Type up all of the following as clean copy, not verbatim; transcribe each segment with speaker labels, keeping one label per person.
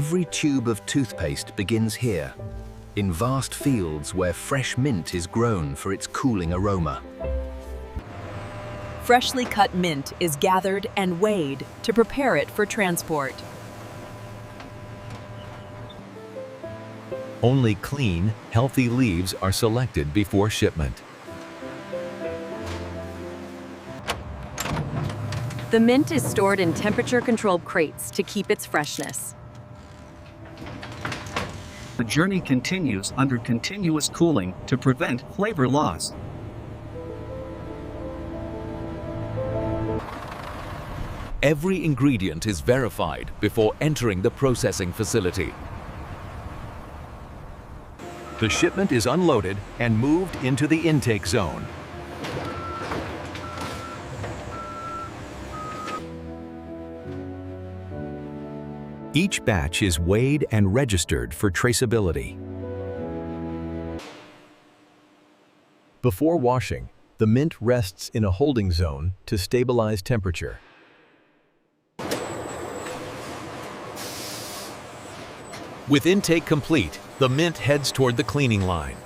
Speaker 1: Every tube of toothpaste begins here, in vast fields where fresh mint is grown for its cooling aroma.
Speaker 2: Freshly cut mint is gathered and weighed to prepare it for transport.
Speaker 3: Only clean, healthy leaves are selected before shipment.
Speaker 2: The mint is stored in temperature-controlled crates to keep its freshness.
Speaker 4: The journey continues under continuous cooling to prevent flavor loss.
Speaker 3: Every ingredient is verified before entering the processing facility. The shipment is unloaded and moved into the intake zone. Each batch is weighed and registered for traceability. Before washing, the mint rests in a holding zone to stabilize temperature. With intake complete, the mint heads toward the cleaning line.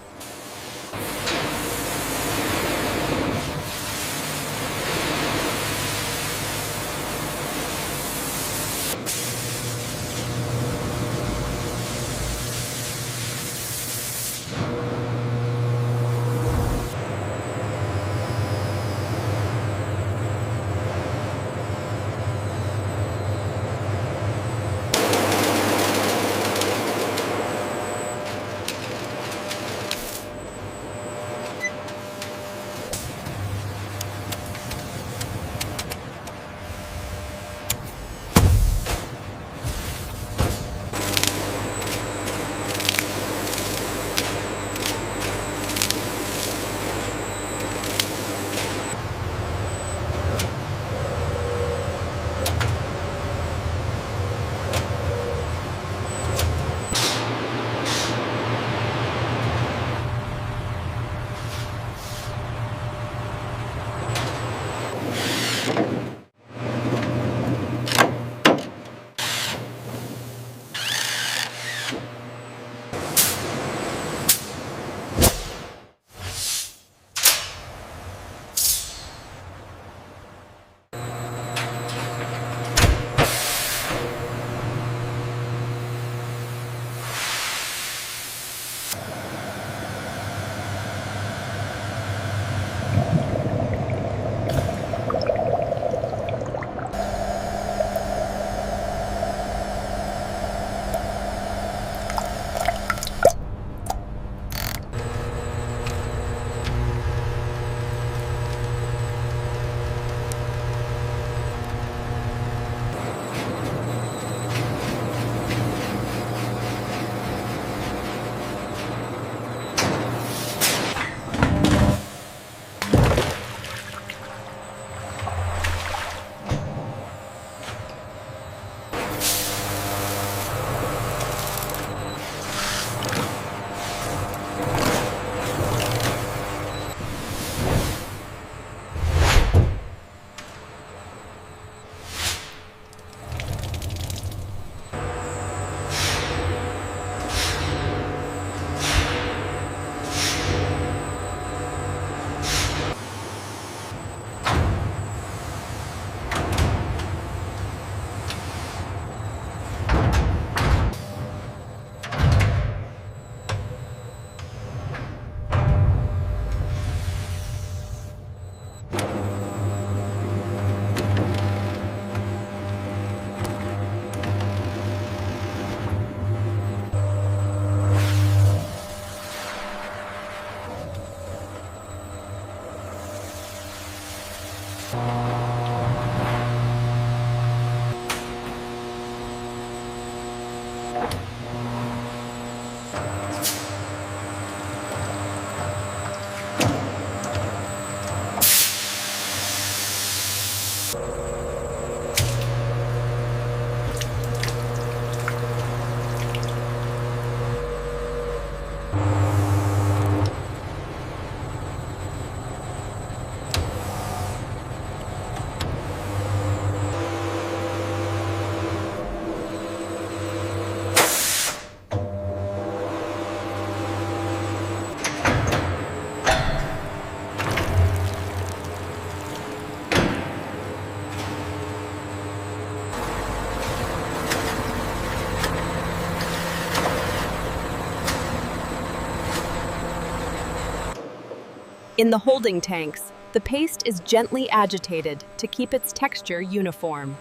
Speaker 2: In the holding tanks, the paste is gently agitated to keep its texture uniform.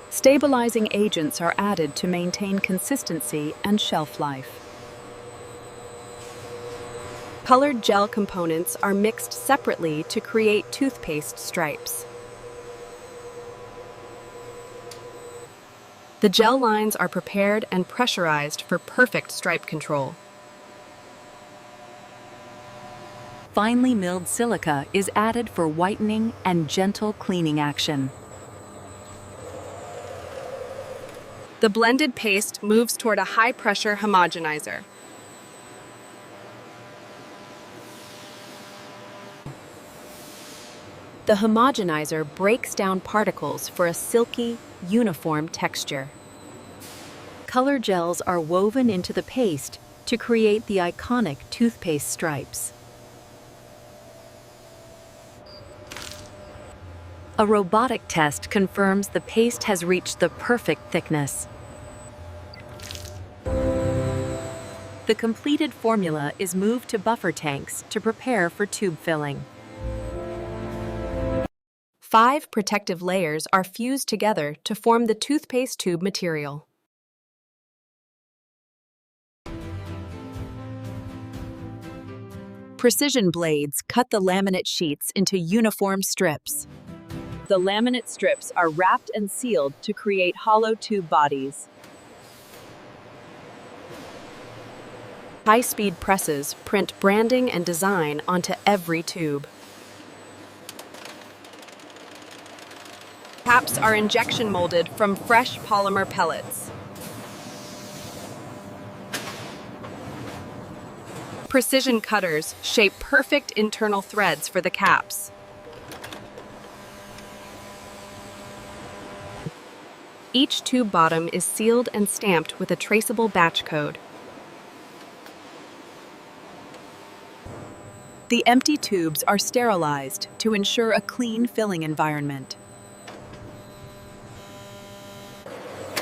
Speaker 2: Stabilizing agents are added to maintain consistency and shelf life. Colored gel components are mixed separately to create toothpaste stripes. The gel lines are prepared and pressurized for perfect stripe control. Finely milled silica is added for whitening and gentle cleaning action. The blended paste moves toward a high-pressure homogenizer. The homogenizer breaks down particles for a silky, uniform texture. Color gels are woven into the paste to create the iconic toothpaste stripes. A robotic test confirms the paste has reached the perfect thickness. The completed formula is moved to buffer tanks to prepare for tube filling. 5 protective layers are fused together to form the toothpaste tube material. Precision blades cut the laminate sheets into uniform strips. The laminate strips are wrapped and sealed to create hollow tube bodies. High-speed presses print branding and design onto every tube. Caps are injection molded from fresh polymer pellets. Precision cutters shape perfect internal threads for the caps. Each tube bottom is sealed and stamped with a traceable batch code. The empty tubes are sterilized to ensure a clean filling environment.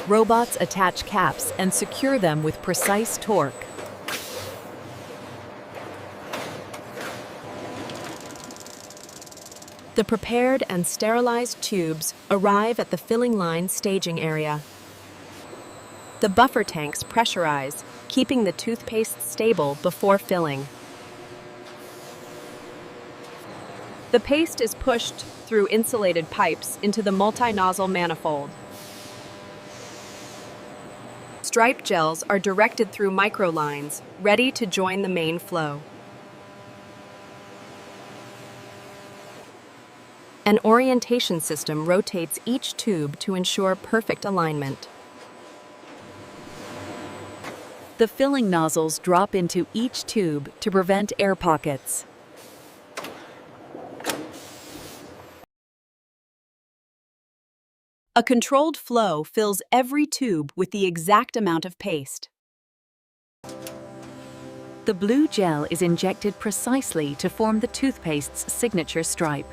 Speaker 2: Robots attach caps and secure them with precise torque. The prepared and sterilized tubes arrive at the filling line staging area. The buffer tanks pressurize, keeping the toothpaste stable before filling. The paste is pushed through insulated pipes into the multi-nozzle manifold. Stripe gels are directed through microlines, ready to join the main flow. An orientation system rotates each tube to ensure perfect alignment. The filling nozzles drop into each tube to prevent air pockets. A controlled flow fills every tube with the exact amount of paste. The blue gel is injected precisely to form the toothpaste's signature stripe.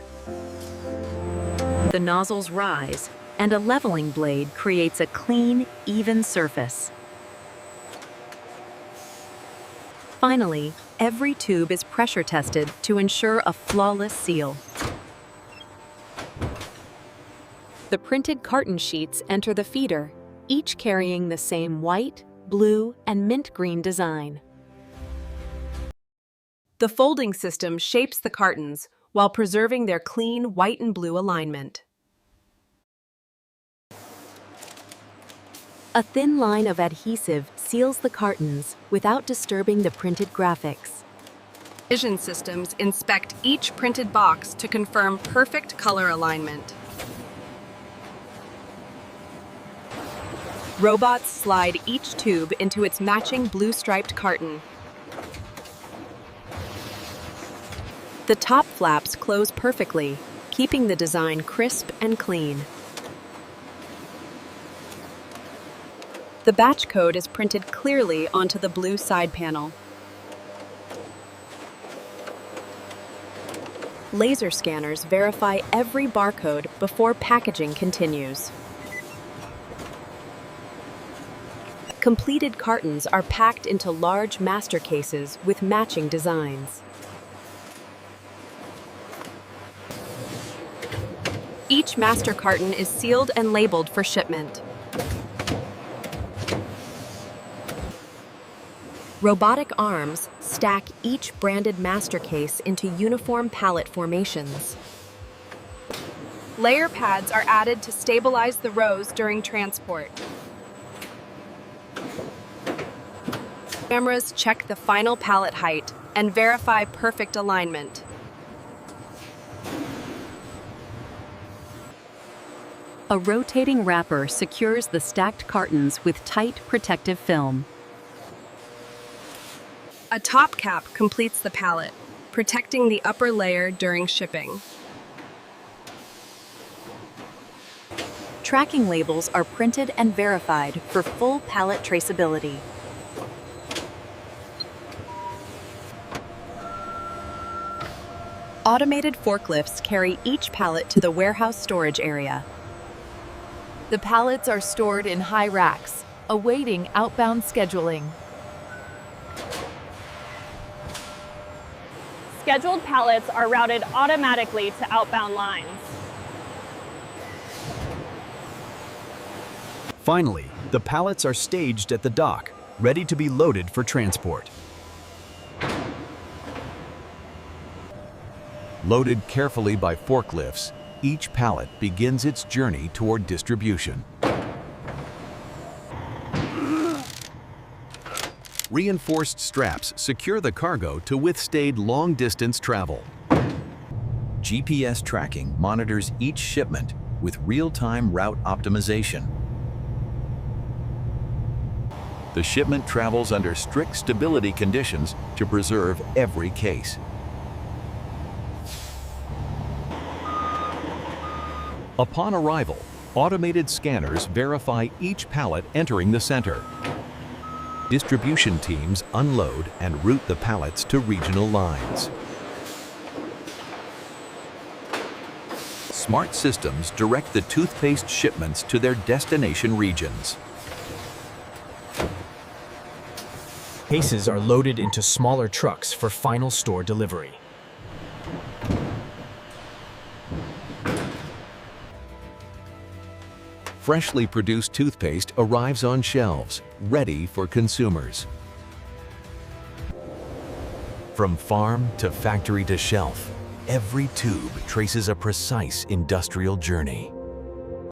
Speaker 2: The nozzles rise, and a leveling blade creates a clean, even surface. Finally, every tube is pressure tested to ensure a flawless seal. The printed carton sheets enter the feeder, each carrying the same white, blue, and mint green design. The folding system shapes the cartons while preserving their clean white and blue alignment. A thin line of adhesive seals the cartons without disturbing the printed graphics. Vision systems inspect each printed box to confirm perfect color alignment. Robots slide each tube into its matching blue-striped carton. The top flaps close perfectly, keeping the design crisp and clean. The batch code is printed clearly onto the blue side panel. Laser scanners verify every barcode before packaging continues. Completed cartons are packed into large master cases with matching designs. Each master carton is sealed and labeled for shipment. Robotic arms stack each branded master case into uniform pallet formations. Layer pads are added to stabilize the rows during transport. Cameras check the final pallet height and verify perfect alignment. A rotating wrapper secures the stacked cartons with tight protective film. A top cap completes the pallet, protecting the upper layer during shipping. Tracking labels are printed and verified for full pallet traceability. Automated forklifts carry each pallet to the warehouse storage area.
Speaker 5: The pallets are stored in high racks, awaiting outbound scheduling.
Speaker 6: Scheduled pallets are routed automatically to outbound lines.
Speaker 7: Finally, the pallets are staged at the dock, ready to be loaded for transport. Loaded carefully by forklifts, each pallet begins its journey toward distribution. Reinforced straps secure the cargo to withstand long-distance travel.
Speaker 1: GPS tracking monitors each shipment with real-time route optimization. The shipment travels under strict stability conditions to preserve every case.
Speaker 3: Upon arrival, automated scanners verify each pallet entering the center. Distribution teams unload and route the pallets to regional lines.
Speaker 1: Smart systems direct the toothpaste shipments to their destination regions.
Speaker 8: Cases are loaded into smaller trucks for final store delivery.
Speaker 3: Freshly produced toothpaste arrives on shelves, ready for consumers. From farm to factory to shelf, every tube traces a precise industrial journey.